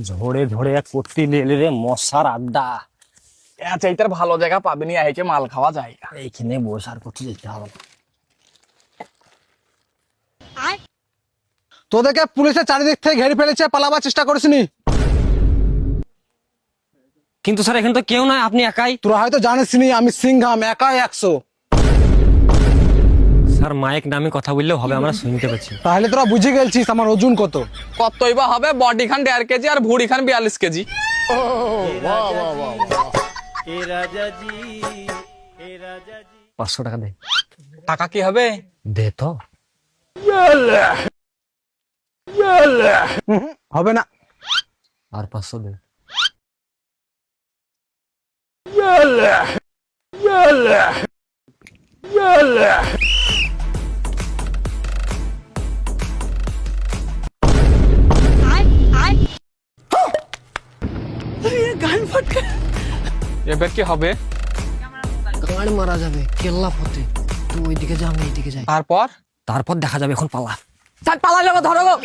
ঝড়ে ঝড়ে এক করতে এলে রে মশার আড্ডা। চাইতার ভালো জায়গা পাবিনি, আইকে মাল খাওয়া জায়গা। এইখানে বসে আর করতে যেতে হবে না। তোদেরকে পুলিশে চারিদিক থেকে ঘেরে ফেলেছে, পালাবার চেষ্টা করিসনি? কিন্তু স্যার এখানে তো কেউ নাই, আপনি একাই। তোরা হয়তো জানিসনি আমি সিংহাম, একাই 100। স্যার মাইক নামে কথা বললেও হবে, আমরা শুনতে পাচ্ছি। তাহলে তোরা বুঝে গেছিস আমার ওজন কত। কতই বা হবে? বডি খান 1.5 কেজি আর ভুড়ি খান 42 কেজি। 500 টাকা দে। টাকা কি হবে? দে তো। হবে না। আর 500 দে। এবার কি হবে? গাড় মারা যাবে, কেল্লা ফতে। তুই ওইদিকে যা, আমি এইদিকে যাই। তারপর তারপর দেখা যাবে, এখন পালা। স্যার পালা যাবো, ধরো গো।